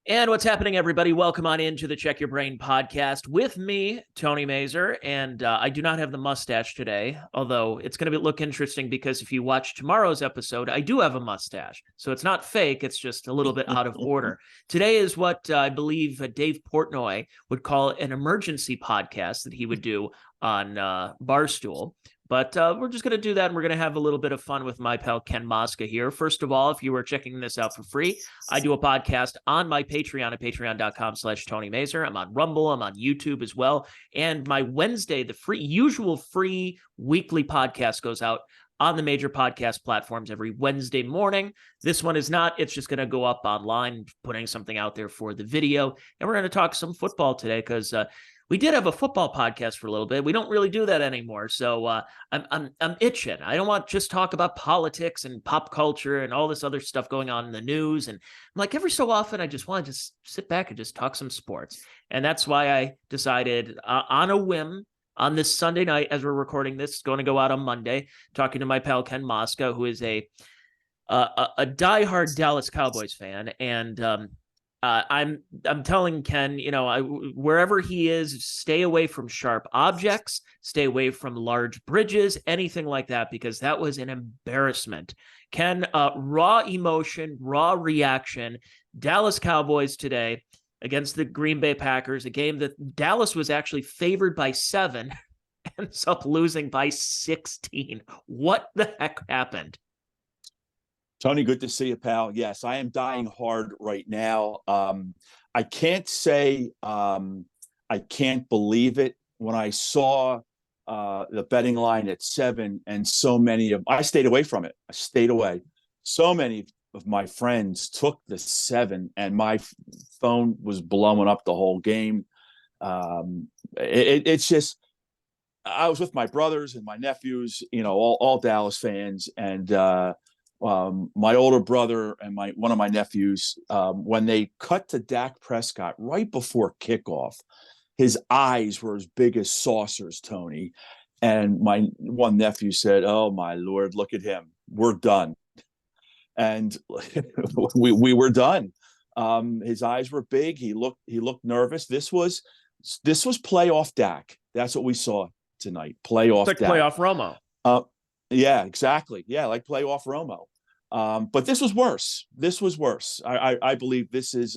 And what's happening, everybody? Welcome on into the Check Your Brain podcast with me, Tony Mazur. And I do not have the mustache today, although it's going to look interesting because if you watch tomorrow's episode, I do have a mustache. So it's not fake. It's just a little bit out of order. Today is what I believe Dave Portnoy would call an emergency podcast that he would do on Barstool. But we're just going to do that, and we're going to have a little bit of fun with my pal Ken Mosca here. First of all, if you were checking this out for free, I do a podcast on my Patreon at patreon.com/Tony Mazur. I'm on Rumble. I'm on YouTube as well. And my Wednesday, the usual free weekly podcast goes out on the major podcast platforms every Wednesday morning. This one is not. It's just going to go up online, putting something out there for the video. And we're going to talk some football today because we did have a football podcast for a little bit. We don't really do that anymore. So I'm itching. I don't want to just talk about politics and pop culture and all this other stuff going on in the news. And I'm like, every so often, I just want to just sit back and just talk some sports. And that's why I decided on a whim on this Sunday night, as we're recording this, it's going to go out on Monday, talking to my pal Ken Mosca, who is a diehard Dallas Cowboys fan. And I'm telling Ken, wherever he is, stay away from sharp objects, stay away from large bridges, anything like that, because that was an embarrassment. Ken, raw emotion, raw reaction. Dallas Cowboys today against the Green Bay Packers, a game that Dallas was actually favored by 7, ends up losing by 16. What the heck happened? Tony, good to see you, pal. Yes, I am dying hard right now. I can't say I can't believe it. When I saw the betting line at 7 and so many of – I stayed away from it. I stayed away. So many of my friends took the 7 and my phone was blowing up the whole game. It's just – I was with my brothers and my nephews, all Dallas fans, and my older brother and one of my nephews, when they cut to Dak Prescott right before kickoff, his eyes were as big as saucers, Tony. And my one nephew said, "Oh my Lord, look at him. We're done." And we were done. His eyes were big. He looked nervous. This was playoff Dak. That's what we saw tonight. Playoff it's like Dak. Playoff Romo. Yeah, exactly. Yeah, like playoff Romo. But this was worse. This was worse. I believe this is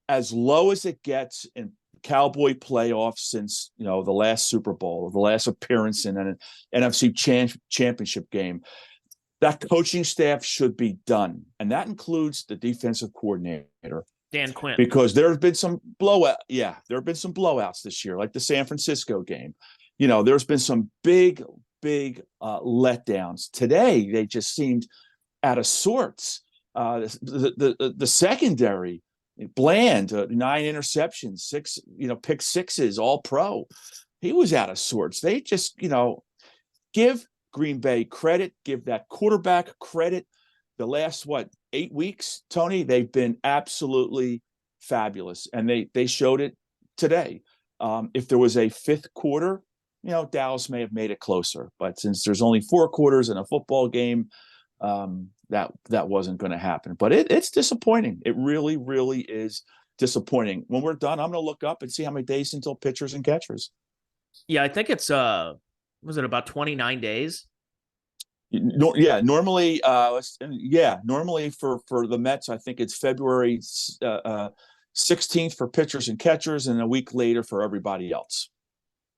as low as it gets in Cowboy playoffs since the last Super Bowl, or the last appearance in an NFC championship game. That coaching staff should be done, and that includes the defensive coordinator, Dan Quinn, because there have been some blowout. Yeah, there have been some blowouts this year, like the San Francisco game. There's been some big letdowns. Today, they just seemed out of sorts. The secondary, Bland, 9 interceptions, 6 pick sixes, all pro. He was out of sorts. They just give Green Bay credit, give that quarterback credit. The last 8 weeks, Tony, they've been absolutely fabulous, and they showed it today. If there was a fifth quarter, Dallas may have made it closer, but since there's only 4 quarters in a football game, that wasn't going to happen. But it's disappointing. It really, really is disappointing. When we're done, I'm going to look up and see how many days until pitchers and catchers. Yeah, I think it's was it about 29 days? Yeah, normally, normally for the Mets, I think it's February 16th for pitchers and catchers, and a week later for everybody else.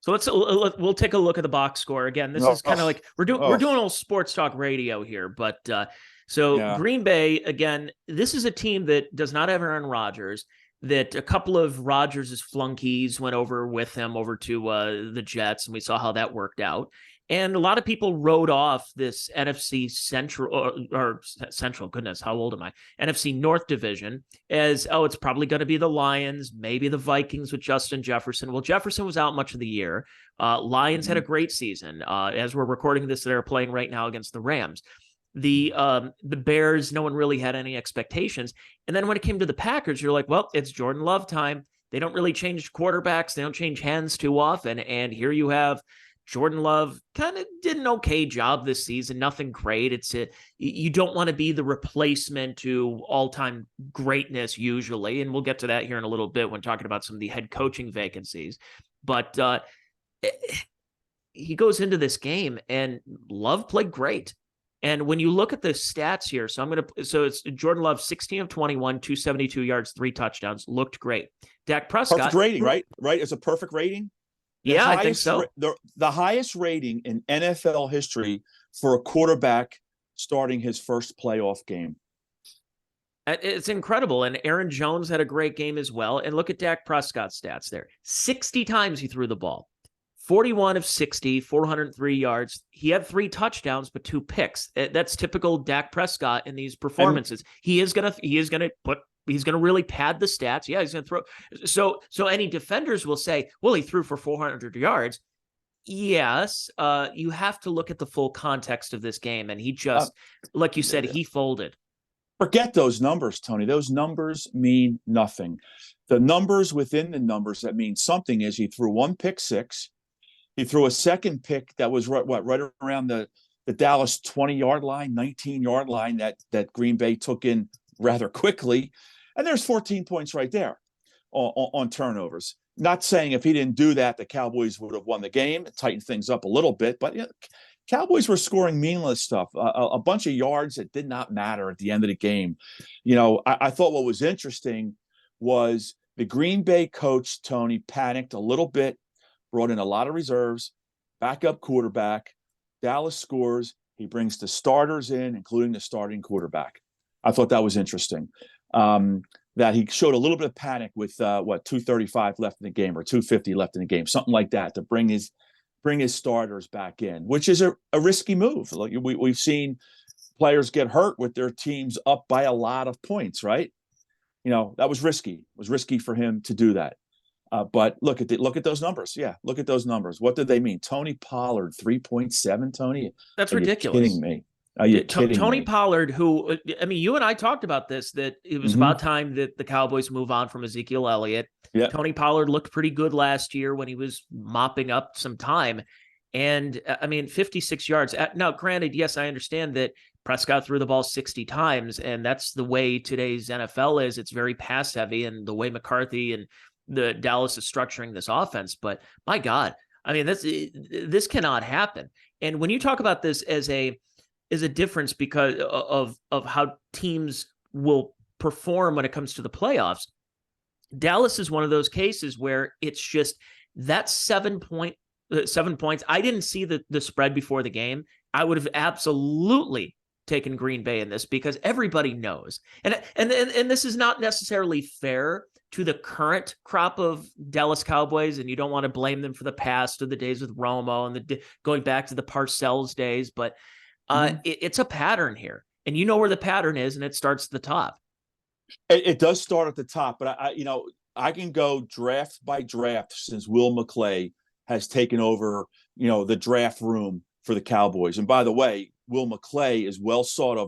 So we'll take a look at the box score again. This is kind of like we're doing old sports talk radio here, but Green Bay again. This is a team that does not have Aaron Rodgers. That a couple of Rodgers' flunkies went over with him over to the Jets, and we saw how that worked out. And a lot of people wrote off this NFC Central, goodness, how old am I? NFC North division as, it's probably going to be the Lions, maybe the Vikings with Justin Jefferson. Well, Jefferson was out much of the year. Lions had a great season. As we're recording this, they're playing right now against the Rams. The Bears, no one really had any expectations. And then when it came to the Packers, you're like, well, it's Jordan Love time. They don't really change quarterbacks. They don't change hands too often. And here you have Jordan Love kind of did an okay job this season. Nothing great. You don't want to be the replacement to all-time greatness usually, and we'll get to that here in a little bit when talking about some of the head coaching vacancies. But he goes into this game, and Love played great. And when you look at the stats here, so it's Jordan Love, 16 of 21, 272 yards, 3 touchdowns, looked great. Dak Prescott. Perfect rating, right? Right? It's a perfect rating. Yeah, I think so. The highest rating in NFL history for a quarterback starting his first playoff game. It's incredible. And Aaron Jones had a great game as well. And look at Dak Prescott's stats there. 60 times he threw the ball. 41 of 60, 403 yards. He had 3 touchdowns, but 2 picks. That's typical Dak Prescott in these performances. He's going to really pad the stats. Yeah, he's going to throw. So any defenders will say, well, he threw for 400 yards. Yes, you have to look at the full context of this game. And he just, like you said, he folded. Forget those numbers, Tony. Those numbers mean nothing. The numbers within the numbers that mean something is he threw 1 pick six. He threw a second pick that was right around the Dallas 20-yard line, 19-yard line that Green Bay took in rather quickly. And there's 14 points right there on turnovers. Not saying if he didn't do that, the Cowboys would have won the game, tightened things up a little bit. But Cowboys were scoring meaningless stuff, a bunch of yards that did not matter at the end of the game. I thought what was interesting was the Green Bay coach, Tony, panicked a little bit, brought in a lot of reserves, backup quarterback. Dallas scores. He brings the starters in, including the starting quarterback. I thought that was interesting. That he showed a little bit of panic with 2:35 left in the game or 2:50 left in the game, something like that, to bring his starters back in, which is a risky move. Like we've seen players get hurt with their teams up by a lot of points, right? That was risky. It was risky for him to do that. But look at those numbers. Yeah, look at those numbers. What did they mean? Tony Pollard, 3.7, Tony? That's ridiculous. Are you kidding me? Are you kidding Tony me? Pollard, who, I mean, you and I talked about this, that it was about time that the Cowboys move on from Ezekiel Elliott. Yep. Tony Pollard looked pretty good last year when he was mopping up some time. And, I mean, 56 yards. Now, granted, yes, I understand that Prescott threw the ball 60 times, and that's the way today's NFL is. It's very pass-heavy, and the way McCarthy and the Dallas is structuring this offense. But, my God, I mean, this cannot happen. And when you talk about this as a difference because of how teams will perform when it comes to the playoffs, Dallas is one of those cases where it's just that 7 points. I didn't see the spread before the game. I would have absolutely taken Green Bay in this because everybody knows. And this is not necessarily fair to the current crop of Dallas Cowboys, and you don't want to blame them for the past or the days with Romo and going back to the Parcells days, but it's a pattern here. And you know where the pattern is, and it starts at the top. It does start at the top, but I can go draft by draft since Will McClay has taken over, the draft room for the Cowboys. And by the way, Will McClay is well sought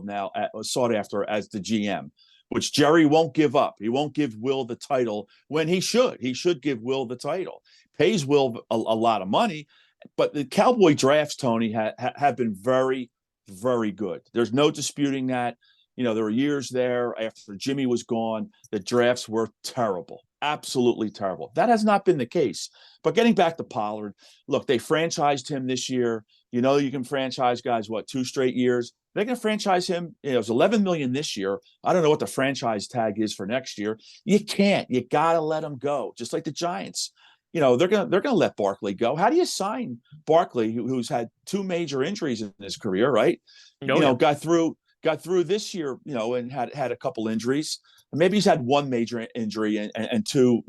after as the GM, which Jerry won't give up. He won't give Will the title when he should. He should give Will the title. Pays Will a lot of money, but the Cowboy drafts, Tony, have been very, very good. There's no disputing that. There were years there after Jimmy was gone, the drafts were terrible, absolutely terrible. That has not been the case. But getting back to Pollard, look, they franchised him this year. You can franchise guys, 2 straight years? They're going to franchise him. It was $11 million this year. I don't know what the franchise tag is for next year. You can't. You got to let him go, just like the Giants. They're going to let Barkley go. How do you sign Barkley, who's had 2 major injuries in his career, right? Got through this year, and had a couple injuries. Maybe he's had 1 major injury and 2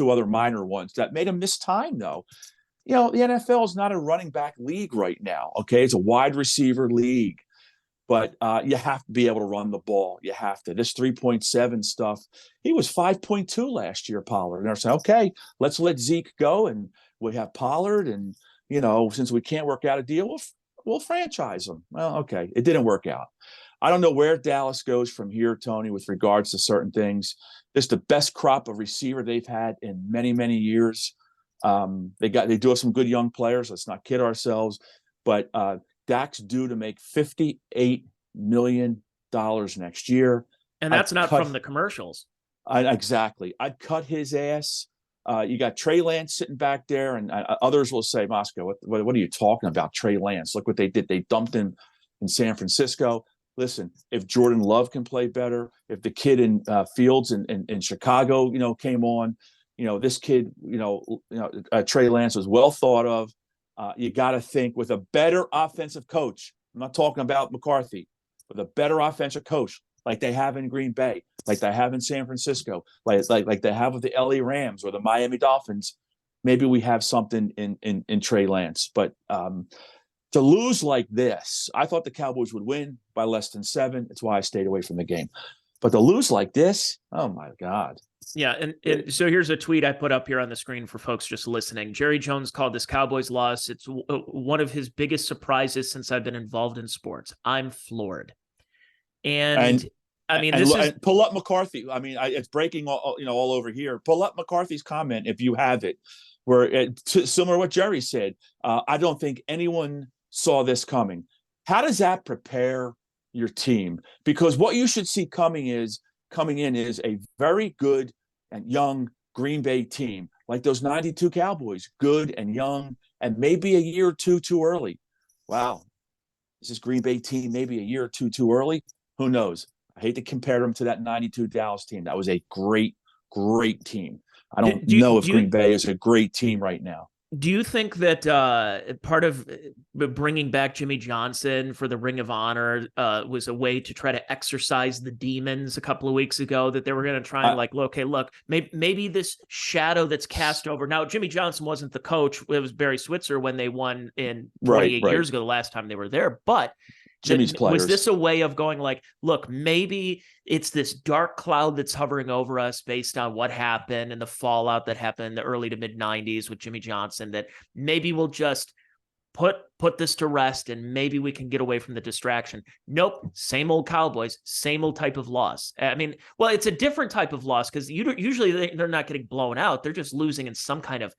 other minor ones that made him miss time, though. The NFL is not a running back league right now. Okay, it's a wide receiver league, but you have to be able to run the ball. You have to. This 3.7 stuff. He was 5.2 last year, Pollard. And they're saying, okay, let's let Zeke go, and we have Pollard, and since we can't work out a deal, we'll franchise him. Well, okay, it didn't work out. I don't know where Dallas goes from here, Tony, with regards to certain things. It's the best crop of receiver they've had in many, many years. They do have some good young players. Let's not kid ourselves. But Dak's due to make $58 million next year. And that's not from the commercials. Exactly. I'd cut his ass. You got Trey Lance sitting back there, and others will say, Mosca, what are you talking about, Trey Lance? Look what they did. They dumped him in San Francisco. Listen, if Jordan Love can play better, if the kid in Fields in Chicago, came on, this kid, Trey Lance was well thought of. You got to think with a better offensive coach. I'm not talking about McCarthy, with a better offensive coach like they have in Green Bay, like they have in San Francisco, like they have with the LA Rams or the Miami Dolphins. Maybe we have something in Trey Lance, but to lose like this, I thought the Cowboys would win by less than 7. That's why I stayed away from the game. But to lose like this, oh my God. Yeah, and so here's a tweet I put up here on the screen for folks just listening. Jerry Jones called this Cowboys loss, it's one of his biggest surprises since I've been involved in sports. I'm floored. And I mean, pull up McCarthy. I mean, it's breaking all over here. Pull up McCarthy's comment if you have it, where similar to what Jerry said. I don't think anyone saw this coming. How does that prepare your team? Because what you should see coming in is a very good and young Green Bay team, like those 92 Cowboys, good and young, and maybe a year or two too early. Wow. Is this Green Bay team maybe a year or two too early? Who knows? I hate to compare them to that 92 Dallas team. That was a great, great team. I don't know if Green Bay is a great team right now. Do you think that part of bringing back Jimmy Johnson for the Ring of Honor was a way to try to exorcise the demons a couple of weeks ago, that they were going to try and look, maybe this shadow that's cast over. Now, Jimmy Johnson wasn't the coach. It was Barry Switzer when they won in 28 years ago, the last time they were there. But Jimmy's players. Was this a way of going like, look, maybe it's this dark cloud that's hovering over us based on what happened and the fallout that happened in the early to mid 90s with Jimmy Johnson, that maybe we'll just put this to rest and maybe we can get away from the distraction? Nope. Same old Cowboys, same old type of loss. I mean, well, it's a different type of loss because usually they're not getting blown out. They're just losing in some kind of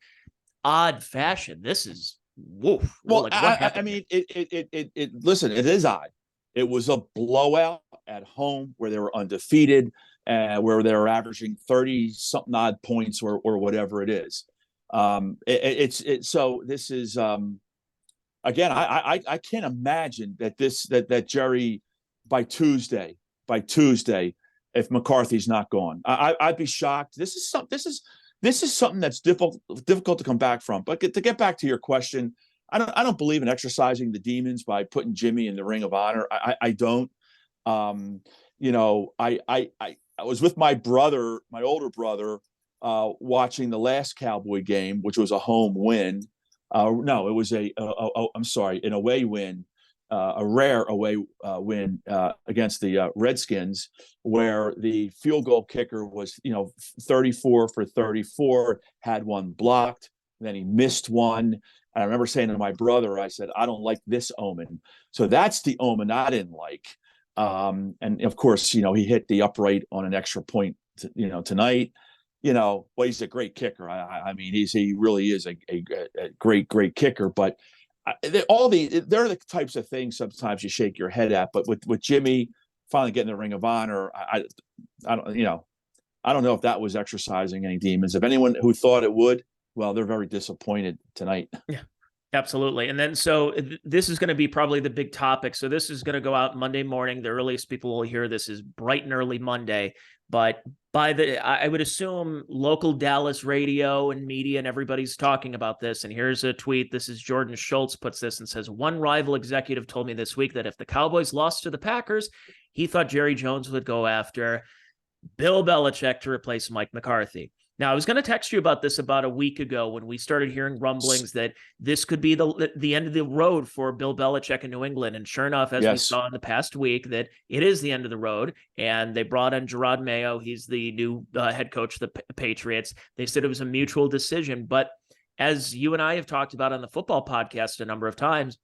odd fashion. This is woof. Well, I mean, listen, it is odd. It was a blowout at home where they were undefeated, where they were averaging 30-something odd points or whatever it is. So this is again, I can't imagine that Jerry by Tuesday, if McCarthy's not gone, I'd be shocked. This is something that's difficult to come back from. But to get back to your question, I don't believe in exercising the demons by putting Jimmy in the Ring of Honor. I don't. I was with my brother, my older brother, watching the last Cowboy game, which was a home win. No, it was an away win, a rare away win against the Redskins, where the field goal kicker was, 34 for 34, had one blocked, then he missed one. And I remember saying to my brother, I said, I don't like this omen. So that's the omen I didn't like. And of course, he hit the upright on an extra point, tonight. Well, he's a great kicker. I mean, he really is a great, great kicker. But they're the types of things sometimes you shake your head at. But with Jimmy finally getting the Ring of Honor, I don't know if that was exercising any demons. If anyone who thought it would, well, they're very disappointed tonight. Yeah, absolutely. And then so this is going to be probably the big topic. So this is going to go out Monday morning. The earliest people will hear this is bright and early Monday. But I would assume local Dallas radio and media and everybody's talking about this. And here's a tweet. This is Jordan Schultz puts this and says, one rival executive told me this week that if the Cowboys lost to the Packers, he thought Jerry Jones would go after Bill Belichick to replace Mike McCarthy. Now, I was going to text you about this about a week ago when we started hearing rumblings that this could be the end of the road for Bill Belichick in New England. And sure enough, as we saw in the past week, that it is the end of the road. And they brought in Gerard Mayo. He's the new head coach of the Patriots. They said it was a mutual decision. But as you and I have talked about on the football podcast a number of times,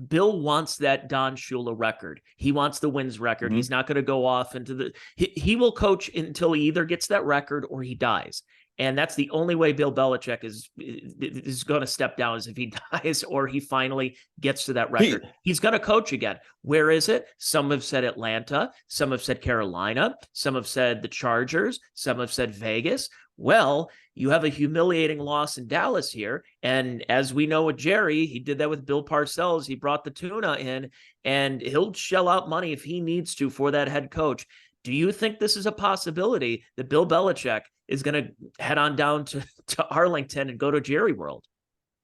Bill wants that Don Shula record. He wants the wins record. Mm-hmm. He's not going to go off into he will coach until he either gets that record or he dies. And that's the only way Bill Belichick is going to step down, is if he dies or he finally gets to that record. He's going to coach again. Where is it? Some have said Atlanta. Some have said Carolina. Some have said the Chargers. Some have said Vegas. Well, you have a humiliating loss in Dallas here. And as we know with Jerry, he did that with Bill Parcells. He brought the tuna in, and he'll shell out money if he needs to for that head coach. Do you think this is a possibility that Bill Belichick is going to head on down to Arlington and go to Jerryworld?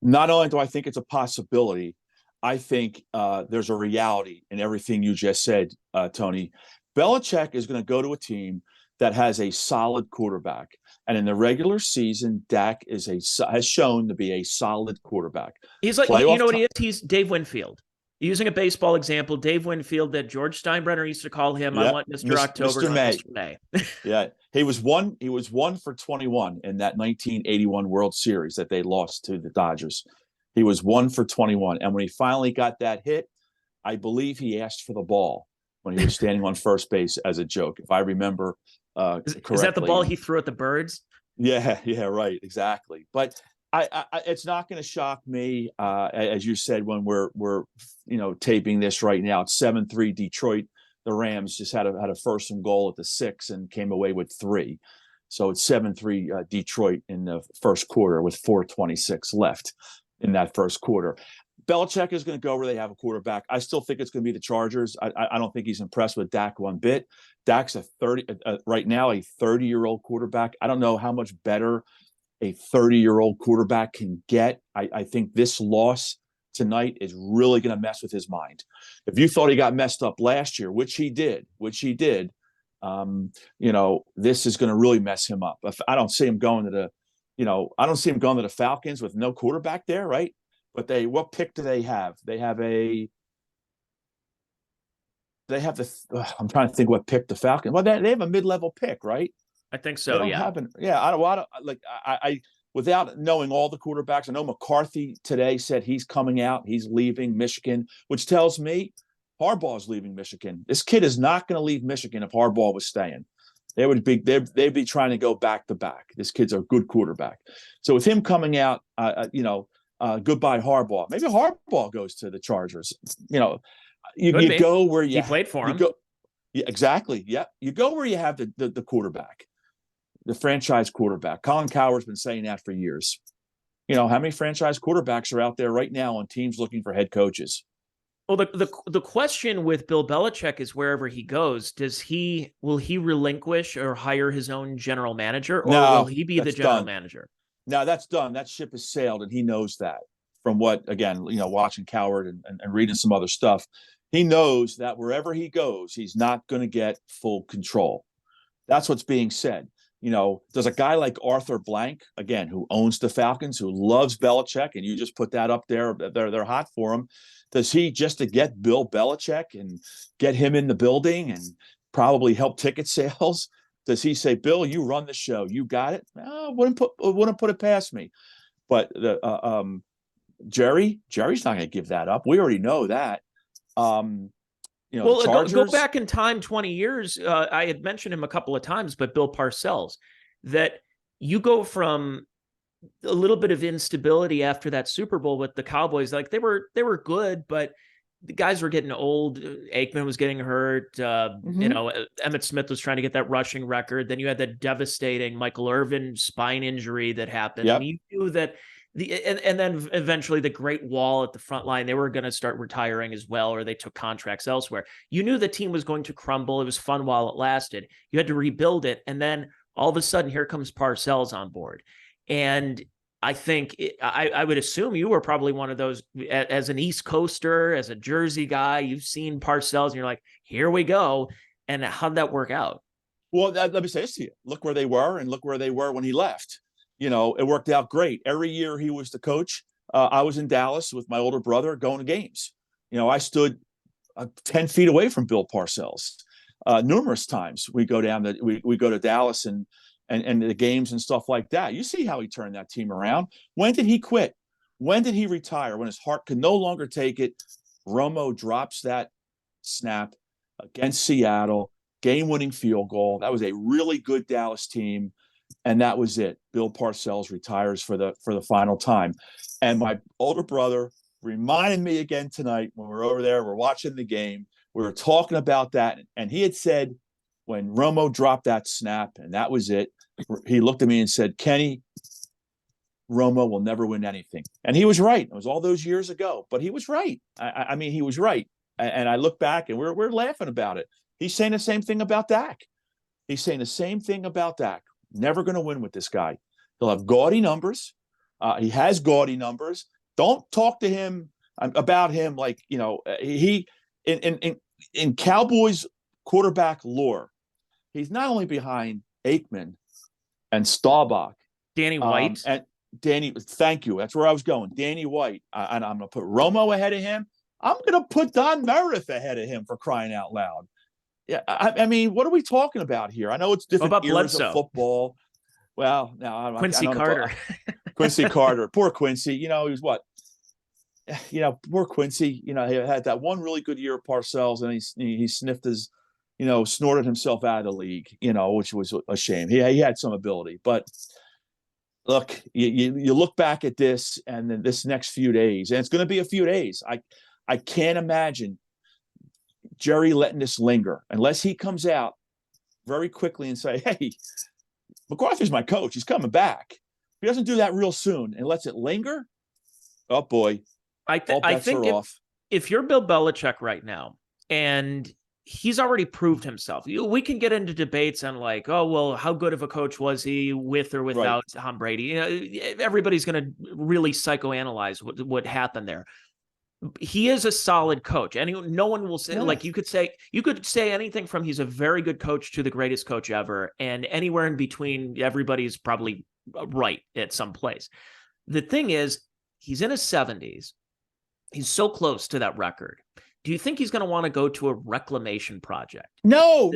Not only do I think it's a possibility, I think there's a reality in everything you just said, Tony. Belichick is going to go to a team that has a solid quarterback. And in the regular season, Dak has shown to be a solid quarterback. He's like, you know what he is? He's Dave Winfield. Using a baseball example, Dave Winfield, that George Steinbrenner used to call him, I want Mr. October, Mr. May. Yeah, he was 1 for 21 in that 1981 World Series that they lost to the Dodgers. He was 1 for 21. And when he finally got that hit, I believe he asked for the ball when he was standing on first base as a joke, if I remember correctly. Is that the ball he threw at the birds? Yeah, right, exactly. But I it's not going to shock me, as you said, when we're taping this right now. It's 7-3 Detroit. The Rams just had a first and goal at the 6 and came away with 3. So it's 7-3 Detroit in the first quarter with 4:26 left in that first quarter. Belichick is going to go where they have a quarterback. I still think it's going to be the Chargers. I don't think he's impressed with Dak one bit. Dak's right now a 30-year-old quarterback. I don't know how much better a 30-year-old quarterback can get. I think this loss tonight is really going to mess with his mind. If you thought he got messed up last year, which he did, this is going to really mess him up. I don't see him going to the Falcons with no quarterback there, right? But what pick do they have? I'm trying to think what pick the Falcons. Well, they have a mid-level pick, right? I think so. Yeah. I without knowing all the quarterbacks, I know McCarthy today said he's coming out. He's leaving Michigan, which tells me Harbaugh's leaving Michigan. This kid is not going to leave Michigan if Harbaugh was staying. They'd be trying to go back to back. This kid's a good quarterback. So with him coming out, goodbye Harbaugh. Maybe Harbaugh goes to the Chargers. You go where he played for him. Yeah, exactly. Yeah, you go where you have the quarterback, the franchise quarterback. Colin Cowherd's been saying that for years. How many franchise quarterbacks are out there right now on teams looking for head coaches? Well, the question with Bill Belichick is wherever he goes, will he relinquish or hire his own general manager, or will he be the general manager? No, that's done. That ship has sailed, and he knows that. From what, again, watching Cowherd and reading some other stuff, he knows that wherever he goes, he's not going to get full control. That's what's being said. There's a guy like Arthur Blank, again, who owns the Falcons, who loves Belichick, and you just put that up there. They're hot for him. Does he, just to get Bill Belichick and get him in the building and probably help ticket sales, does he say, Bill, you run the show, you got it? Wouldn't put it past me. But Jerry's not going to give that up. We already know that. Chargers, go back in time 20 years. I had mentioned him a couple of times, but Bill Parcells, that you go from a little bit of instability after that Super Bowl with the Cowboys. Like they were good, but the guys were getting old. Aikman was getting hurt. Emmitt Smith was trying to get that rushing record. Then you had that devastating Michael Irvin spine injury that happened. Yep. And you knew that and then eventually the Great Wall at the front line, they were going to start retiring as well, or they took contracts elsewhere. You knew the team was going to crumble. It was fun while it lasted. You had to rebuild it. And then all of a sudden, here comes Parcells on board. And I think I would assume you were probably one of those, as an East Coaster, as a Jersey guy, you've seen Parcells and you're like, here we go. And how'd that work out? Well, let me say this to you. Look where they were and look where they were when he left. It worked out great. Every year he was the coach. I was in Dallas with my older brother going to games. I stood 10 feet away from Bill Parcells numerous times. We go down we go to Dallas and the games and stuff like that. You see how he turned that team around. When did he quit? When did he retire? When his heart could no longer take it. Romo drops that snap against Seattle, game-winning field goal. That was a really good Dallas team. And that was it. Bill Parcells retires for the final time. And my older brother reminded me again tonight when we were over there, we're watching the game, we were talking about that. And he had said, when Romo dropped that snap, and that was it, he looked at me and said, Kenny, Romo will never win anything. And he was right. It was all those years ago, but he was right. I mean, he was right. And I look back and we're laughing about it. He's saying the same thing about Dak. He's saying the same thing about Dak. Never going to win with this guy. He'll have gaudy numbers. He has gaudy numbers. Don't talk to him about him like, he in Cowboys quarterback lore, he's not only behind Aikman and Staubach, Danny White, and Danny. Thank you. That's where I was going. Danny White, and I'm going to put Romo ahead of him. I'm going to put Don Meredith ahead of him, for crying out loud. Yeah, I mean, what are we talking about here? I know it's different eras of football. Well, now Quincy Carter. Quincy Carter. Poor Quincy. He was what? Poor Quincy. He had that one really good year of Parcells, and he sniffed his, snorted himself out of the league, which was a shame. He had some ability. But look, you look back at this and then this next few days, and it's going to be a few days. I can't imagine Jerry letting this linger unless he comes out very quickly and say, hey, McCarthy's my coach. He's coming back. If he doesn't do that real soon and lets it linger, oh boy, I think if you're Bill Belichick right now, and he's already proved himself, we can get into debates on like, oh, well, how good of a coach was he with or without Tom Brady? Everybody's going to really psychoanalyze what happened there. He is a solid coach. And no one will say, like, you could say anything from he's a very good coach to the greatest coach ever. And anywhere in between, everybody's probably right at some place. The thing is, he's in his 70s. He's so close to that record. Do you think he's going to want to go to a reclamation project? No,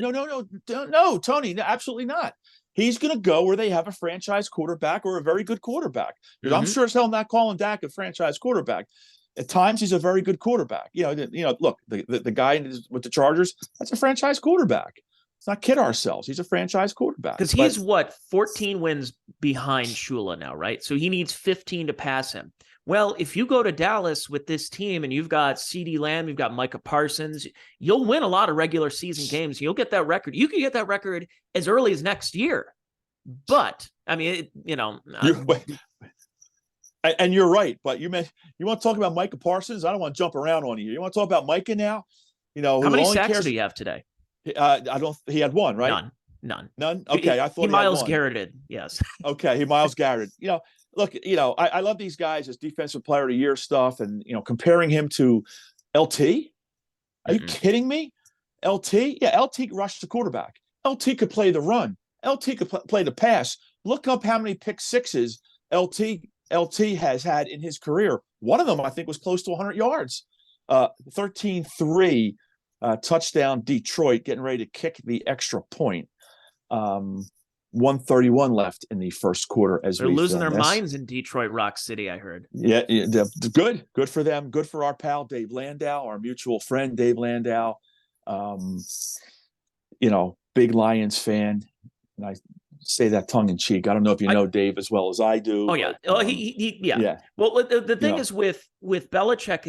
Tony, absolutely not. He's going to go where they have a franchise quarterback or a very good quarterback. Because I'm sure as hell not calling Dak a franchise quarterback. At times, he's a very good quarterback. Look, the guy with the Chargers, that's a franchise quarterback. Let's not kid ourselves. He's a franchise quarterback. Because he's 14 wins behind Shula now, right? So he needs 15 to pass him. Well, if you go to Dallas with this team and you've got CeeDee Lamb, you've got Micah Parsons, you'll win a lot of regular season games. You'll get that record. You can get that record as early as next year. But, I mean, and you're right, but you want to talk about Micah Parsons? I don't want to jump around on you. You want to talk about Micah now? How many sacks do you have today? He had one, right? None. Okay, I thought he Miles Garretted. Yes. Okay, he Miles Garretted. Look, I love these guys as defensive player of the year stuff, and comparing him to LT. Are you kidding me? LT, yeah, LT rushed the quarterback. LT could play the run. LT could play the pass. Look up how many pick sixes LT has had in his career. One of them, I think, was close to 100 yards. 13-3 touchdown Detroit, getting ready to kick the extra point. 131 left in the first quarter. They're losing their minds in Detroit Rock City, I heard. Yeah, good for them. Good for our pal Dave Landau, our mutual friend Dave Landau. Big Lions fan. And I say that tongue in cheek. I don't know if you know Dave as well as I do. Oh yeah. But, yeah. Well, the thing is with Belichick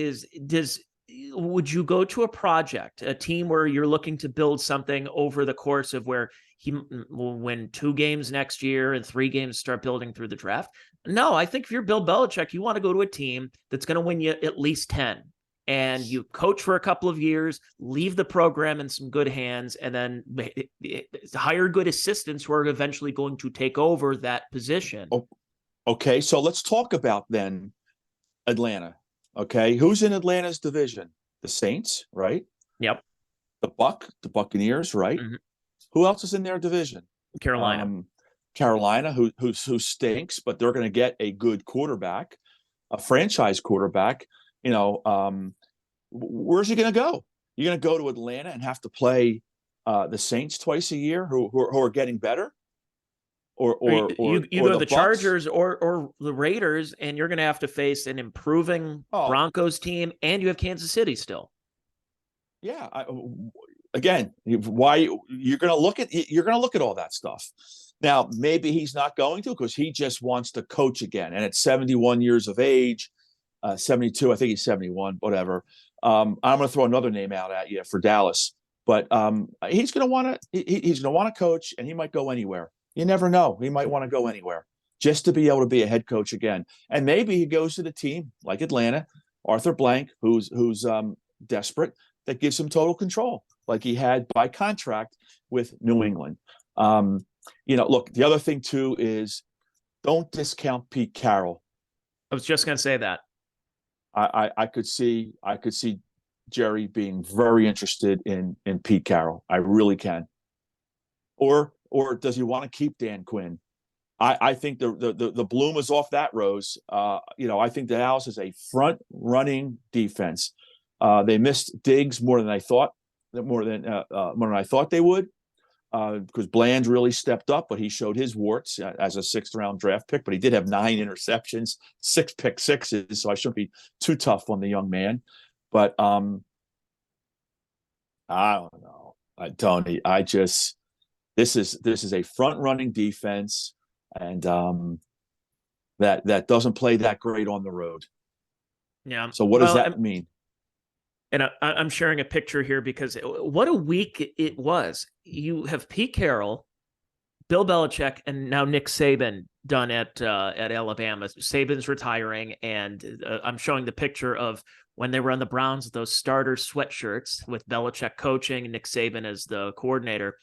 would you go to a project, a team where you're looking to build something over the course of where he will win 2 games next year and 3 games start building through the draft? No, I think if you're Bill Belichick, you want to go to a team that's going to win you at least 10. And you coach for a couple of years, leave the program in some good hands, and then hire good assistants who are eventually going to take over that position. Okay, so let's talk about then Atlanta. Okay, who's in Atlanta's division? The Saints, right? Yep. The Buccaneers, right? Mm-hmm. Who else is in their division? Carolina, who stinks, but they're going to get a good quarterback, a franchise quarterback. Where's he going to go? You're going to go to Atlanta and have to play the Saints twice a year, who are getting better, or you go to the Chargers or the Raiders, and you're going to have to face an improving Broncos team, and you have Kansas City still. Yeah, again, why you're going to look at all that stuff. Now, maybe he's not going to because he just wants to coach again. And at 71 years of age, 72, I think he's 71, whatever. I'm going to throw another name out at you for Dallas, but he's going to want to he's going to want to coach, and he might go anywhere. You never know. He might want to go anywhere just to be able to be a head coach again. And maybe he goes to the team like Atlanta, Arthur Blank, who's desperate, that gives him total control, like he had by contract with New England. Look, the other thing too is don't discount Pete Carroll. I was just going to say that. I could see Jerry being very interested in Pete Carroll. I really can. Or does he want to keep Dan Quinn? I think the bloom is off that rose. I think the Dallas is a front running defense. They missed Diggs more than I thought they would. Because Bland really stepped up, but he showed his warts as a 6th-round draft pick. But he did have 9 interceptions, 6 pick sixes, so I shouldn't be too tough on the young man. But I don't know, Tony. This is a front-running defense, and that doesn't play that great on the road. Yeah. So what does that mean? And I'm sharing a picture here because what a week it was. You have Pete Carroll, Bill Belichick, and now Nick Saban done at Alabama. Saban's retiring, and I'm showing the picture of when they were on the Browns, those starter sweatshirts with Belichick coaching and Nick Saban as the coordinator.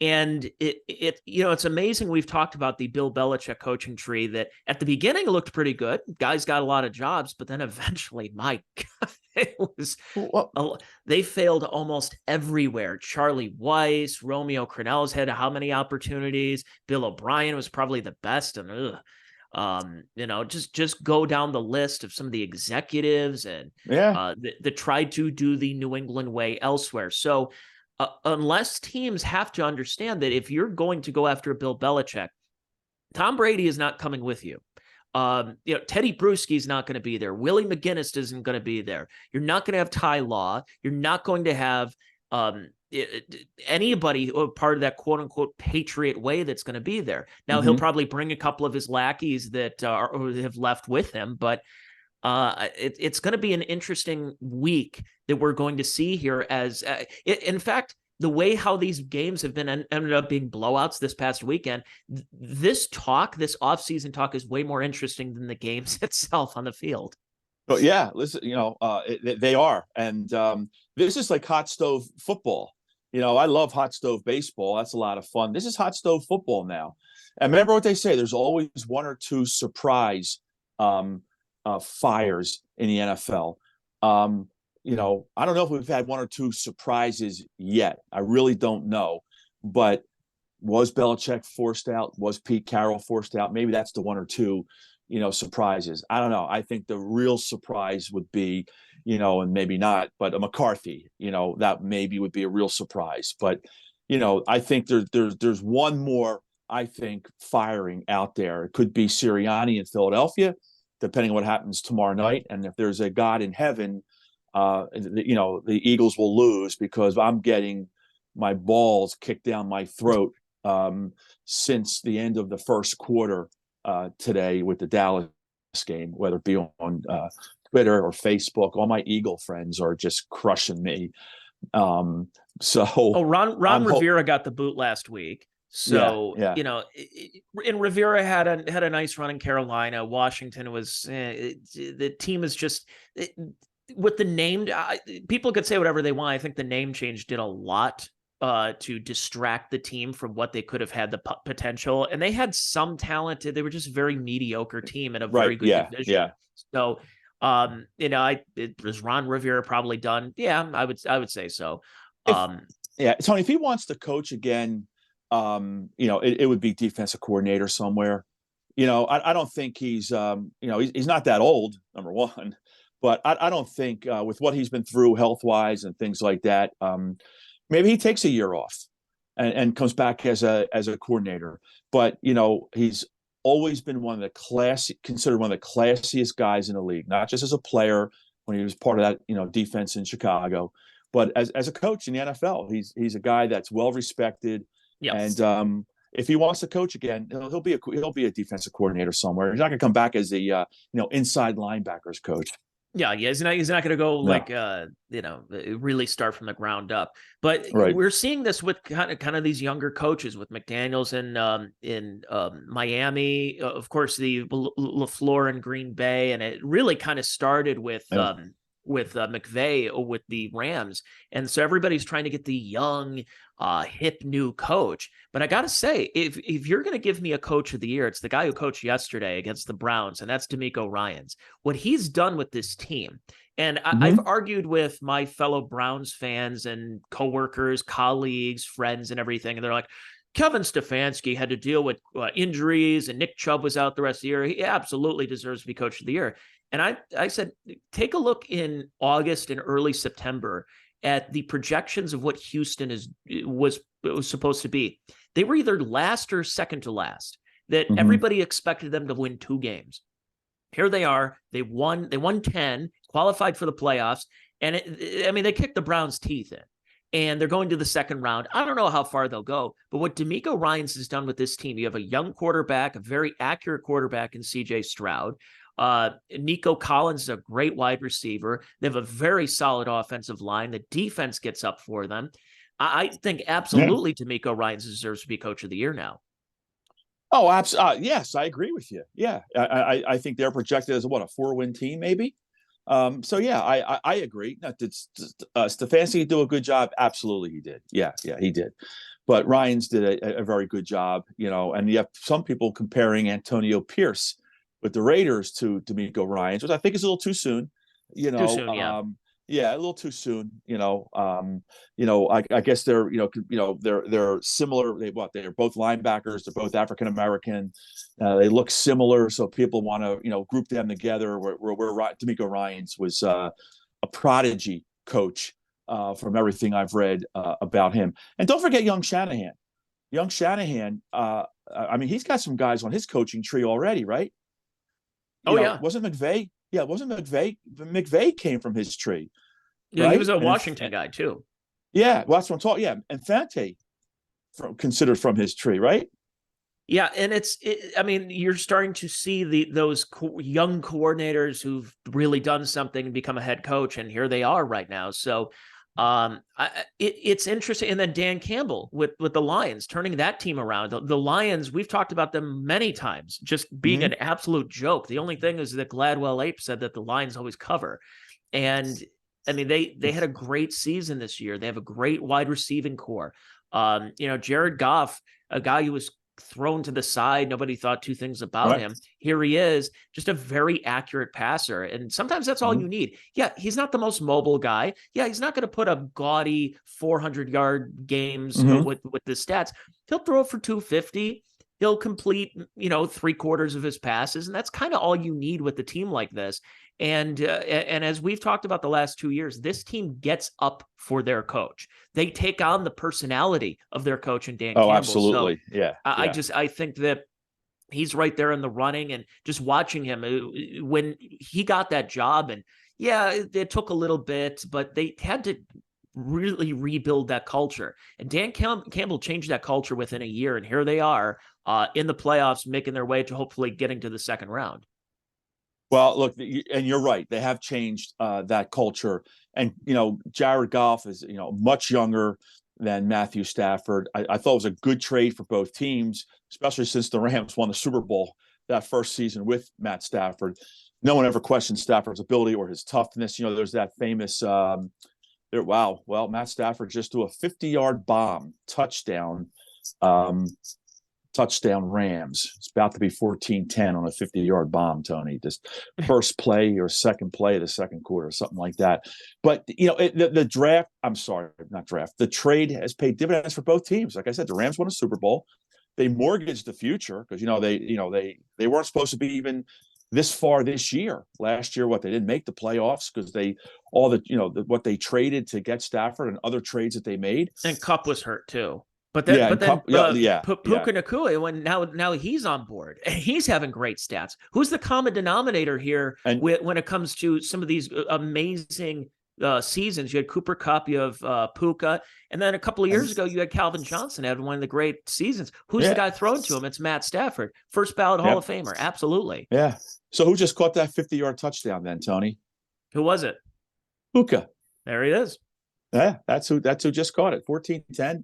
And it's amazing. We've talked about the Bill Belichick coaching tree that at the beginning looked pretty good. Guys got a lot of jobs, but then eventually, my God, they failed almost everywhere. Charlie Weiss, Romeo Crennel's had how many opportunities? Bill O'Brien was probably the best. And just go down the list of some of the executives and that tried to do the New England way elsewhere. So unless teams have to understand that if you're going to go after Bill Belichick, Tom Brady is not coming with you. Teddy Bruschi is not going to be there. Willie McGinnis isn't going to be there. You're not going to have Ty Law. You're not going to have anybody part of that quote unquote Patriot way that's going to be there. Now he'll probably bring a couple of his lackeys that have left with him, but it's going to be an interesting week that we're going to see here. In fact, the way how these games have been ended up being blowouts this past weekend, this offseason talk is way more interesting than the games itself on the field. But yeah, listen, they are, and this is like hot stove football. I love hot stove baseball. That's a lot of fun. This is hot stove football now. And remember what they say: there's always 1 or 2 surprise fires in the NFL. I don't know if we've had 1 or 2 surprises yet. I really don't know. But was Belichick forced out? Was Pete Carroll forced out? Maybe that's the 1 or 2, surprises. I don't know. I think the real surprise would be, and maybe not, but a McCarthy, that maybe would be a real surprise. But, I think there's one more, I think, firing out there. It could be Sirianni in Philadelphia, depending on what happens tomorrow night. And if there's a God in heaven, the Eagles will lose because I'm getting my balls kicked down my throat since the end of the first quarter today with the Dallas game, whether it be on Twitter or Facebook. All my Eagle friends are just crushing me. Ron Rivera got the boot last week. So, and Rivera had a nice run in Carolina. Washington was the team is just with the name. People could say whatever they want. I think the name change did a lot to distract the team from what they could have had the potential. And they had some talent. They were just a very mediocre team in a very good division. Yeah. So, was Ron Rivera probably done? Yeah, I would say so. Tony, if he wants to coach again, it would be defensive coordinator somewhere. I don't think he's not that old, number one, but I don't think with what he's been through health-wise and things like that, maybe he takes a year off and comes back as a coordinator. But, he's always been considered one of the classiest guys in the league, not just as a player when he was part of that, defense in Chicago, but as a coach in the NFL. He's a guy that's well respected. Yes. if he wants to coach again, he'll be a defensive coordinator somewhere. He's not going to come back as a inside linebackers coach. Yeah, he's not going to go like really start from the ground up. But we're seeing this with kind of these younger coaches, with McDaniels in Miami, of course the LaFleur in Green Bay, and it really kind of started with McVay with the Rams, and so everybody's trying to get the young, hip new coach. But I gotta say, if you're going to give me a coach of the year, it's the guy who coached yesterday against the Browns, and that's DeMeco Ryans. What he's done with this team, and I've argued with my fellow Browns fans and coworkers, colleagues, friends, and everything, and they're like, Kevin Stefanski had to deal with injuries, and Nick Chubb was out the rest of the year. He absolutely deserves to be coach of the year. And I said, take a look in August and early September at the projections of what Houston was supposed to be. They were either last or second to last. That everybody expected them to win 2 games. Here they are. They won 10, qualified for the playoffs, and they kicked the Browns' teeth in. And they're going to the second round. I don't know how far they'll go, but what DeMeco Ryans has done with this team, you have a young quarterback, a very accurate quarterback in C.J. Stroud. Nico Collins is a great wide receiver. They have a very solid offensive line. The defense gets up for them. I think absolutely DeMeco Ryans deserves to be coach of the year now. Oh, absolutely. Yes, I agree with you. Yeah, I think they're projected as a 4-win team, maybe. So yeah, I agree. Did Stefanski do a good job? Absolutely, he did. Yeah, he did. But Ryans did a very good job, and you have some people comparing Antonio Pierce with the Raiders to DeMeco Ryans, which I think is a little too soon. Too soon, yeah. Yeah, a little too soon. I guess they're similar. They're both linebackers. They're both African American. They look similar, so people want to group them together. Where DeMeco Ryans was a prodigy coach from everything I've read about him. And don't forget young Shanahan. Young Shanahan. He's got some guys on his coaching tree already, right? Wasn't McVay? Yeah, wasn't McVay? McVay came from his tree. Yeah, right? He was a Washington guy too. Yeah, well, that's what I'm talking. Yeah, and Fante considered from his tree, right? Yeah, and you're starting to see those young coordinators who've really done something and become a head coach, and here they are right now. So it's interesting. And then Dan Campbell with the Lions, turning that team around. The Lions, we've talked about them many times, just being an absolute joke. The only thing is that Gladwell Ape said that the Lions always cover. And they had a great season this year. They have a great wide receiving core. Jared Goff, a guy who was thrown to the side, nobody thought two things about him. Here he is, just a very accurate passer. And sometimes that's all you need. Yeah, he's not the most mobile guy. Yeah, he's not going to put up gaudy 400-yard games with the stats. He'll throw for 250. He'll complete, 3/4 of his passes. And that's kind of all you need with a team like this. And as we've talked about the last 2 years, this team gets up for their coach. They take on the personality of their coach and Dan Campbell. Oh, absolutely. So yeah. I think that he's right there in the running, and just watching him when he got that job, and it took a little bit, but they had to really rebuild that culture. And Dan Campbell changed that culture within a year, and here they are in the playoffs, making their way to hopefully getting to the second round. Well, look, and you're right. They have changed that culture. And, Jared Goff is, much younger than Matthew Stafford. I thought it was a good trade for both teams, especially since the Rams won the Super Bowl that first season with Matt Stafford. No one ever questioned Stafford's ability or his toughness. There's that famous, Matt Stafford just threw a 50-yard bomb touchdown Rams. It's about to be 14-10 on a 50-yard bomb, Tony. Just first play or second play of the second quarter, something like that. But, the draft, the trade has paid dividends for both teams. Like I said, the Rams won a Super Bowl. They mortgaged the future because, they weren't supposed to be even this far this year. Last year, they didn't make the playoffs because what they traded to get Stafford and other trades that they made. And Kupp was hurt too. But then Puka Nacua, when now he's on board and he's having great stats. Who's the common denominator here when it comes to some of these amazing seasons. You had Cooper Kupp, you have Puka, and then a couple of years ago, you had Calvin Johnson having one of the great seasons. Who's the guy thrown to him? It's Matt Stafford, first ballot Hall of Famer. Absolutely. Yeah. So who just caught that 50-yard touchdown then, Tony? Who was it? Puka. There he is. Yeah, that's who just caught it. 14-10.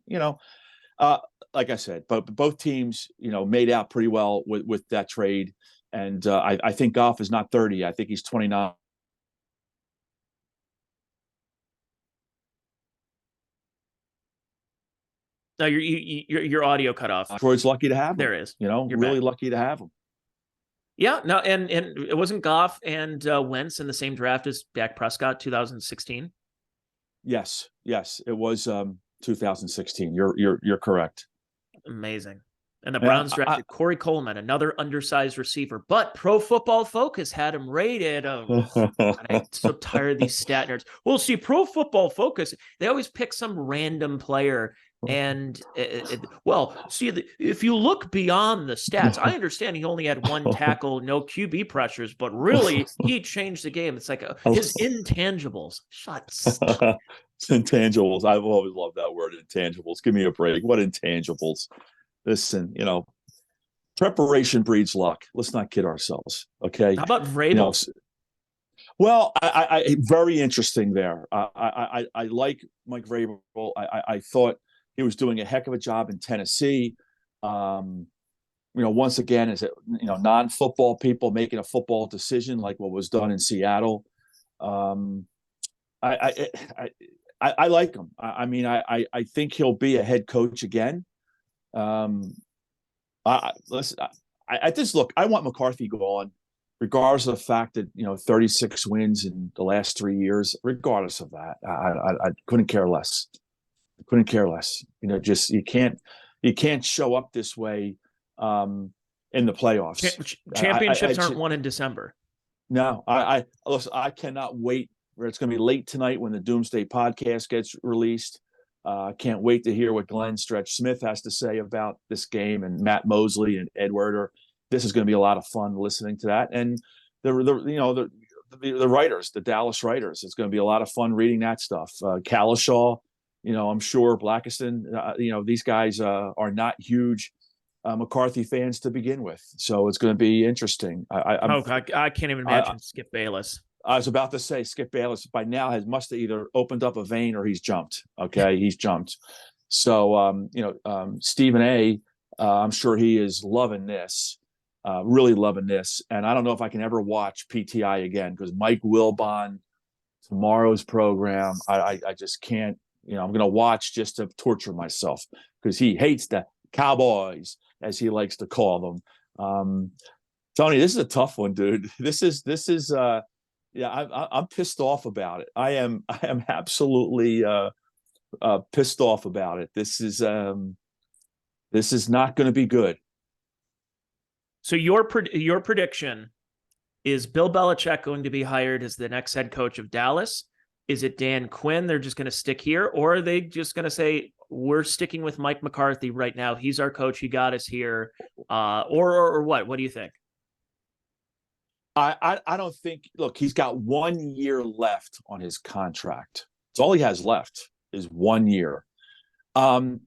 Like I said, but both teams, made out pretty well with that trade. And I think Goff is not 30. I think he's 29. No, your audio cut off. Detroit's lucky to have him. There is. You're really lucky to have him. Yeah, no, and it wasn't Goff and Wentz in the same draft as Dak Prescott, 2016. Yes, it was 2016. You're correct. Amazing. And the Browns drafted Corey Coleman, another undersized receiver, but Pro Football Focus had him rated. I'm so tired of these stat nerds. Well, see, Pro Football Focus, they always pick some random player. And if you look beyond the stats, I understand he only had one tackle, no QB pressures, but really he changed the game. It's like his intangibles. Intangibles. I've always loved that word, intangibles. Give me a break. What intangibles? Listen, preparation breeds luck. Let's not kid ourselves. Okay. How about Vrabel? Well, I very interesting there. I like Mike Vrabel. I thought he was doing a heck of a job in Tennessee. Once again, is it non-football people making a football decision like what was done in Seattle. I like him. I think he'll be a head coach again. I want McCarthy gone, regardless of the fact that 36 wins in the last 3 years. Regardless of that, I couldn't care less. You can't show up this way in the playoffs. Championships aren't won in December. No, I cannot wait. It's going to be late tonight when the Doomsday podcast gets released. Can't wait to hear what Glenn Stretch Smith has to say about this game, and Matt Mosley and Ed Werder. This is going to be a lot of fun listening to that. And the writers, the Dallas writers, it's going to be a lot of fun reading that stuff. Kalishaw, I'm sure Blackiston, these guys are not huge McCarthy fans to begin with. So it's going to be interesting. I can't even imagine Skip Bayless. I was about to say Skip Bayless by now must have either opened up a vein or he's jumped. Okay, he's jumped. So Stephen A. I'm sure he is loving this, really loving this. And I don't know if I can ever watch PTI again because Mike Wilbon, tomorrow's program, I just can't. I'm going to watch just to torture myself because he hates the Cowboys, as he likes to call them. Tony, this is a tough one, dude. This is. I'm pissed off about it. I am absolutely pissed off about it. This is not going to be good. So your prediction is Bill Belichick going to be hired as the next head coach of Dallas? Is it Dan Quinn? They're just going to stick here, or are they just going to say we're sticking with Mike McCarthy right now? He's our coach. He got us here. Or what? What do you think? I don't think. Look, he's got 1 year left on his contract. It's all he has left is 1 year. If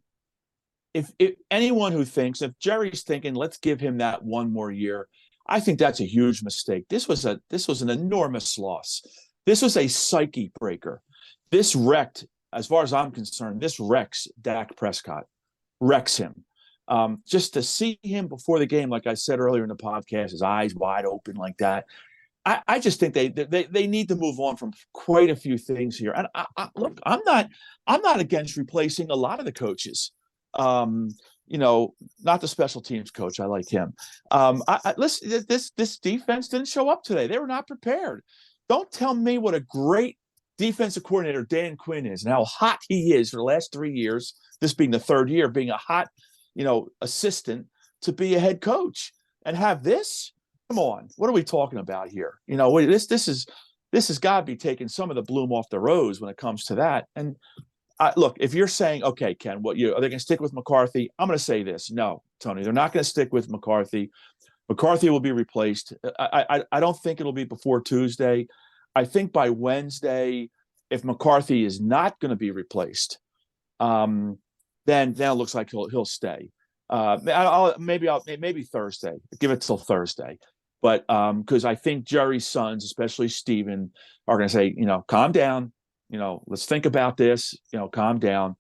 anyone who thinks, if Jerry's thinking, let's give him that 1 more year, I think that's a huge mistake. This was an enormous loss. This was a psyche breaker. This wrecked, as far as I'm concerned, this wrecks Dak Prescott, wrecks him. Just to see him before the game, like I said earlier in the podcast, his eyes wide open like that. I just think they need to move on from quite a few things here. And look, I'm not against replacing a lot of the coaches. Not the special teams coach. I like him. Listen, this defense didn't show up today. They were not prepared. Don't tell me what a great defensive coordinator Dan Quinn is and how hot he is for the last 3 years. This being the third year, being a hot, assistant to be a head coach and have this. Come on, what are we talking about here? This has got to be taking some of the bloom off the rose when it comes to that. And look, if you're saying, okay, Ken, are they going to stick with McCarthy? I'm going to say this. No, Tony, they're not going to stick with McCarthy. McCarthy will be replaced. I don't think it'll be before Tuesday. I think by Wednesday, If McCarthy is not going to be replaced, then it looks like he'll stay. Maybe Thursday. Give it till Thursday. But because I think Jerry's sons, especially Steven, are going to say, calm down. Let's think about this. Calm down,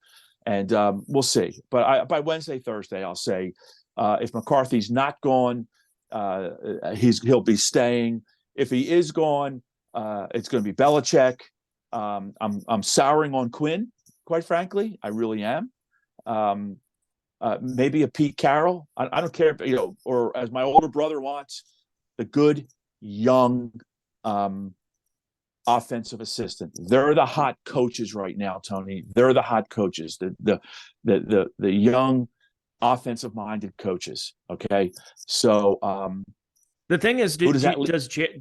and we'll see. But by Wednesday, Thursday, I'll say if McCarthy's not gone, he'll be staying. If he is gone, it's going to be Belichick. I'm souring on Quinn, quite frankly. I really am. Maybe a Pete Carroll. I don't care, or as my older brother wants, the good young offensive assistant. They're the hot coaches right now, Tony. They're the hot coaches. The young offensive minded coaches. Okay, so the thing is, do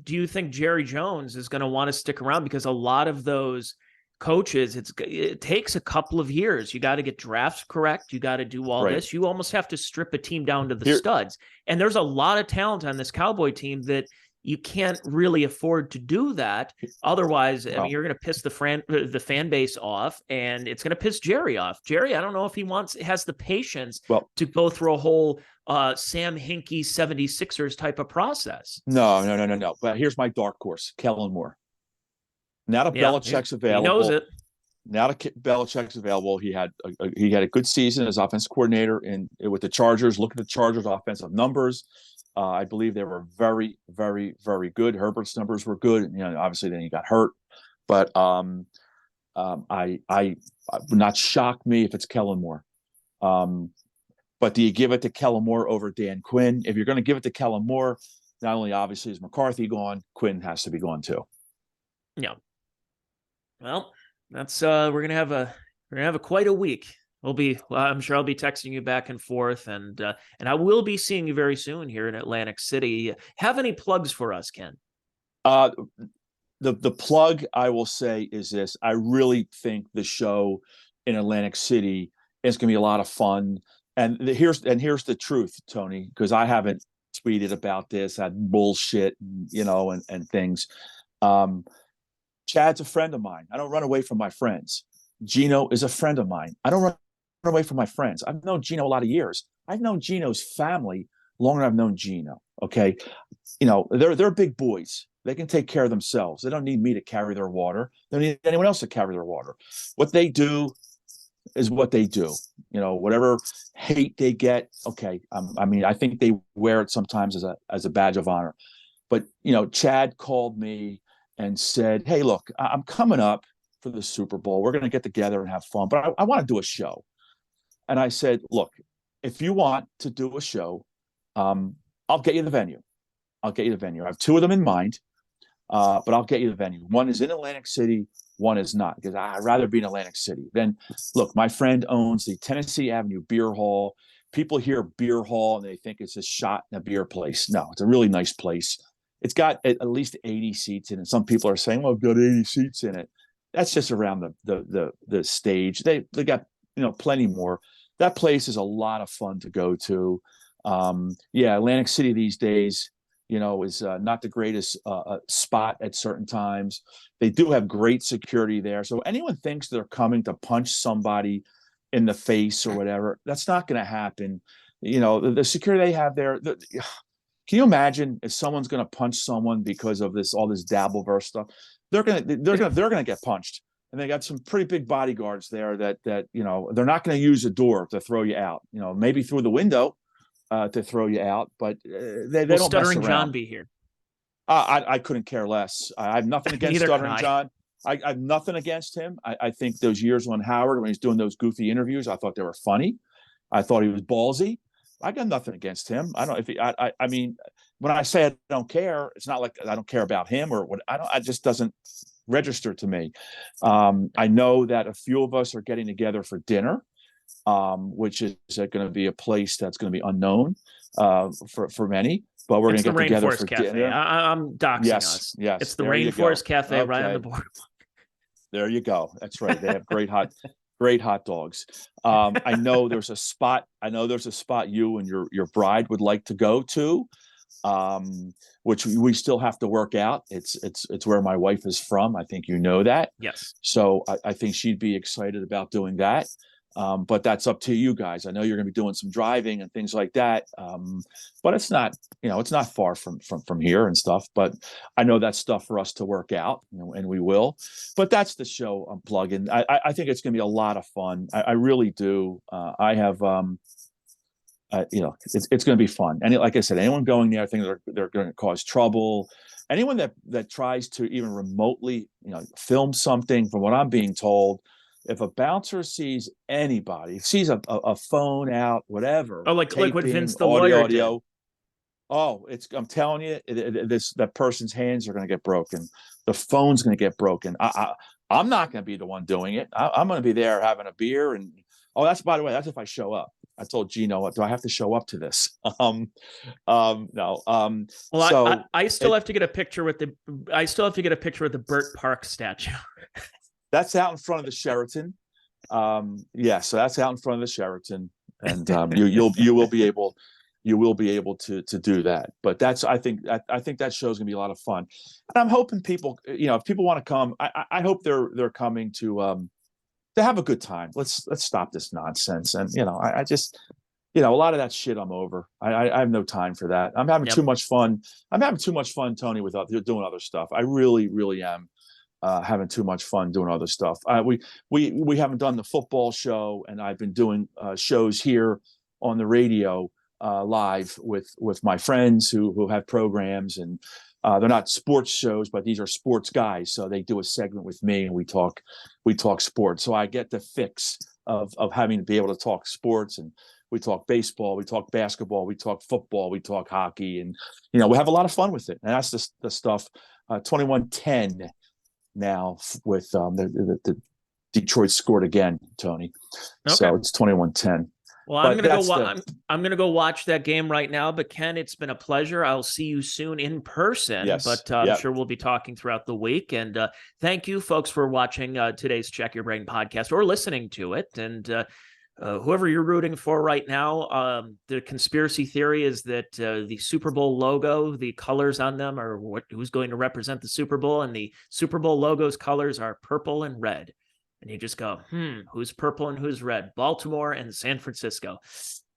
you think Jerry Jones is going to want to stick around? Because a lot of those coaches, it takes a couple of years. You got to get drafts correct. You got to do all this. You almost have to strip a team down to the studs. And there's a lot of talent on this Cowboy team that you can't really afford to do that. Otherwise, I mean, you're going to piss the fan base off, and it's going to piss Jerry off. Jerry, I don't know if he has the patience to go through a whole Sam Hinkie 76ers type of process. No. But here's my dark horse, Kellen Moore. Now that Belichick's available, he knows it. Now that Belichick's available, he had a good season as offense coordinator with the Chargers. Look at the Chargers' offensive numbers. I believe they were very, very, very good. Herbert's numbers were good. Obviously then he got hurt, but I would not shock me if it's Kellen Moore. But do you give it to Kellen Moore over Dan Quinn? If you're going to give it to Kellen Moore, not only obviously is McCarthy gone, Quinn has to be gone too. Yeah. Well, that's we're gonna have quite a week. I'm sure I'll be texting you back and forth, and I will be seeing you very soon here in Atlantic City. Have any plugs for us, Ken? The plug I will say is this: I really think the show in Atlantic City is going to be a lot of fun. And here's the truth, Tony, because I haven't tweeted about this, had bullshit, and things. Chad's a friend of mine. I don't run away from my friends. Gino is a friend of mine. I don't run away from my friends. I've known Gino a lot of years. I've known Gino's family longer than I've known Gino. Okay. They're big boys. They can take care of themselves. They don't need me to carry their water. They don't need anyone else to carry their water. What they do is what they do. Whatever hate they get, okay. I think they wear it sometimes as a badge of honor. But, Chad called me and said, hey, look, I'm coming up for the Super Bowl. We're going to get together and have fun, but I want to do a show. And I said, look, if you want to do a show, I'll get you the venue. I have two of them in mind, but I'll get you the venue. One is in Atlantic City. One is not, because I'd rather be in Atlantic City. Then, look, my friend owns the Tennessee Avenue Beer Hall. People hear beer hall and they think it's a shot in a beer place. No, it's a really nice place. It's got at least 80 seats in it. Some people are saying, well, I've got 80 seats in it. That's just around the stage. They got, plenty more. That place is a lot of fun to go to. Atlantic City these days, is not the greatest spot at certain times. They do have great security there. So anyone thinks they're coming to punch somebody in the face or whatever, that's not going to happen. The security they have there, can you imagine if someone's going to punch someone because of all this Dabbleverse stuff? They're going to get punched, and they got some pretty big bodyguards there that they're not going to use a door to throw you out. Maybe through the window to throw you out, but they don't Stuttering mess around. John be here. I couldn't care less. I have nothing against Stuttering John. I have nothing against him. I think those years when Howard, when he's doing those goofy interviews, I thought they were funny. I thought he was ballsy. I got nothing against him. I don't. If he, I mean, when I say I don't care, it's not like I don't care about him or what. It just doesn't register to me. I know that a few of us are getting together for dinner, which is going to be a place that's going to be unknown for many. But we're going to get together for Cafe. dinner. I'm doxing us. Yes, it's the Rainforest Cafe right on the board. There you go. That's right. They have great hot dogs. I know there's a spot. You and your bride would like to go to. which we still have to work out. It's where my wife is from. I think you know that. Yes. So I think she'd be excited about doing that. But that's up to you guys. I know you're going to be doing some driving and things like that. But it's not, it's not far from here and stuff. But I know that's stuff for us to work out, and we will. But that's the show I'm plugging. I think it's going to be a lot of fun. I really do. I have. It's going to be fun. And like I said, anyone going there, I think they're going to cause trouble. Anyone that tries to even remotely, film something, from what I'm being told, if a bouncer sees anybody, sees a phone out, whatever, Oh, like what taping, Vince the lawyer did. Oh, I'm telling you, that person's hands are going to get broken. The phone's going to get broken. I'm not going to be the one doing it. I'm going to be there having a beer. And by the way, that's if I show up. I told Gino, do I have to show up to this? No. Well, so I still have to get a picture with the Burt Park statue. That's out in front of the Sheraton. So that's out in front of the Sheraton, and you will be able to do that. But I think that show's gonna be a lot of fun, and I'm hoping people, if people want to come, I hope they're coming to have a good time. Let's stop this nonsense. And I just, a lot of that shit I'm over. I have no time for that. I'm having too much fun. I'm having too much fun, Tony, with doing other stuff. I really, really am. Having too much fun doing other stuff. We haven't done the football show, and I've been doing shows here on the radio live with my friends who have programs, and they're not sports shows, but these are sports guys. So they do a segment with me, and we talk sports. So I get the fix of having to be able to talk sports, and we talk baseball, we talk basketball, we talk football, we talk hockey, and we have a lot of fun with it. And that's the stuff. 21-10. Now with the Detroit scored again, Tony. Okay. So it's 21-10. Well, I'm gonna go watch that game right now. But Ken, it's been a pleasure. I'll see you soon in person. Yes. But I'm sure we'll be talking throughout the week. And thank you, folks, for watching today's Check Your Brain podcast or listening to it. And whoever you're rooting for right now, the conspiracy theory is that the Super Bowl logo, the colors on them are who's going to represent the Super Bowl, and the Super Bowl logo's colors are purple and red. And you just go, who's purple and who's red? Baltimore and San Francisco.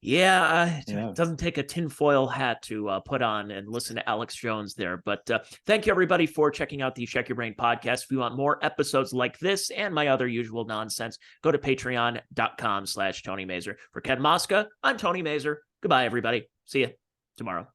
It doesn't take a tinfoil hat to put on and listen to Alex Jones there. But thank you, everybody, for checking out the Check Your Brain podcast. If you want more episodes like this and my other usual nonsense, go to patreon.com/Tony Mazur. For Ken Mosca, I'm Tony Mazur. Goodbye, everybody. See you tomorrow.